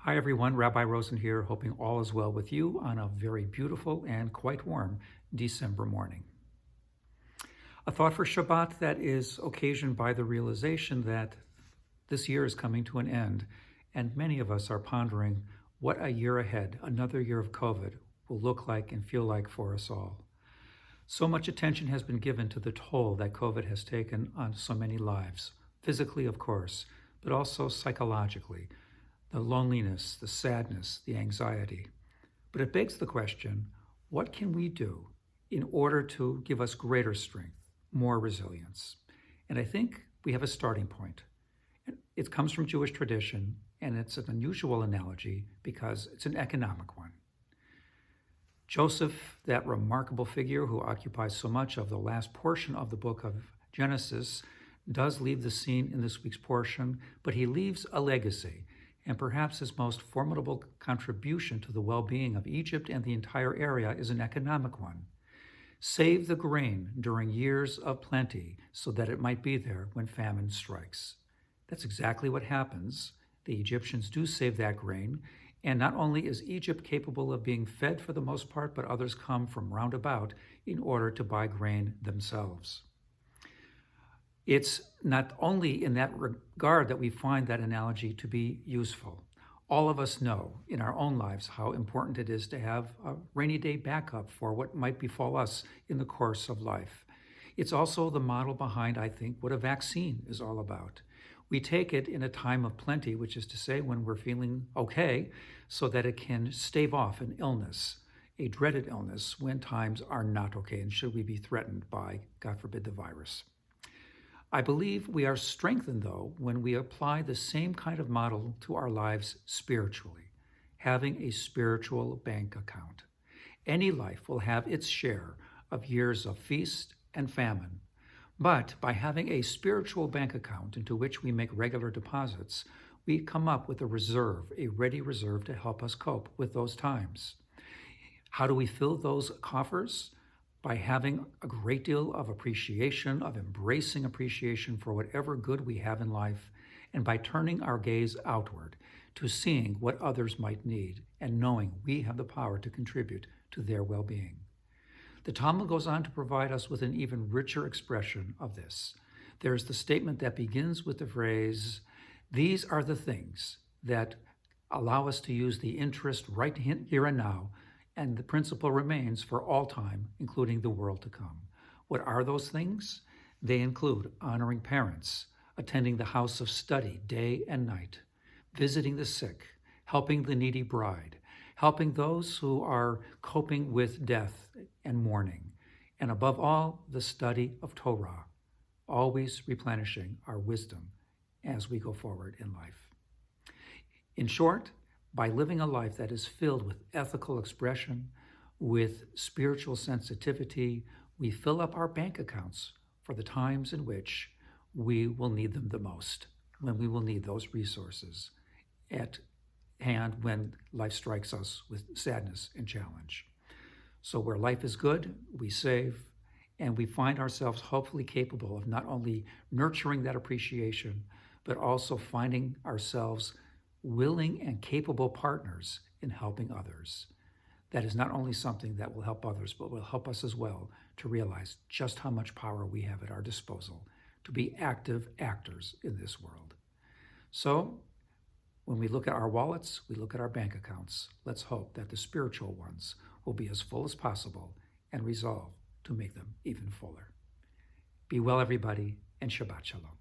Hi everyone, Rabbi Rosen here, hoping all is well with you on a very beautiful and quite warm December morning. A thought for Shabbat that is occasioned by the realization that this year is coming to an end, and many of us are pondering what a year ahead, another year of COVID, will look like and feel like for us all. So much attention has been given to the toll that COVID has taken on so many lives, physically, of course, but also psychologically. The loneliness, the sadness, the anxiety. But it begs the question, what can we do in order to give us greater strength, more resilience? And I think we have a starting point. It comes from Jewish tradition, and it's an unusual analogy because it's an economic one. Joseph, that remarkable figure who occupies so much of the last portion of the book of Genesis, does leave the scene in this week's portion, but he leaves a legacy. And perhaps his most formidable contribution to the well-being of Egypt and the entire area is an economic one. Save the grain during years of plenty so that it might be there when famine strikes. That's exactly what happens. The Egyptians do save that grain, and not only is Egypt capable of being fed for the most part, but others come from round about in order to buy grain themselves. It's not only in that regard that we find that analogy to be useful. All of us know in our own lives how important it is to have a rainy day backup for what might befall us in the course of life. It's also the model behind, I think, what a vaccine is all about. We take it in a time of plenty, which is to say when we're feeling okay, so that it can stave off an illness, a dreaded illness, when times are not okay and should we be threatened by, God forbid, the virus. I believe we are strengthened, though, when we apply the same kind of model to our lives spiritually, having a spiritual bank account. Any life will have its share of years of feast and famine, but by having a spiritual bank account into which we make regular deposits, we come up with a reserve, a ready reserve to help us cope with those times. How do we fill those coffers? By having a great deal of appreciation, of embracing appreciation for whatever good we have in life, and by turning our gaze outward to seeing what others might need and knowing we have the power to contribute to their well-being. The Talmud goes on to provide us with an even richer expression of this. There's the statement that begins with the phrase, "These are the things that allow us to use the interest right here and now, and the principle remains for all time, including the world to come." What are those things? They include honoring parents, attending the house of study day and night, visiting the sick, helping the needy bride, helping those who are coping with death and mourning, and above all, the study of Torah, always replenishing our wisdom as we go forward in life. In short, by living a life that is filled with ethical expression, with spiritual sensitivity, we fill up our bank accounts for the times in which we will need them the most, when we will need those resources at hand when life strikes us with sadness and challenge. So where life is good, we save, and we find ourselves hopefully capable of not only nurturing that appreciation, but also finding ourselves willing and capable partners in helping others. That is not only something that will help others, but will help us as well to realize just how much power we have at our disposal to be active actors in this world. So, when we look at our wallets, we look at our bank accounts. Let's hope that the spiritual ones will be as full as possible and resolve to make them even fuller. Be well, everybody, and Shabbat Shalom.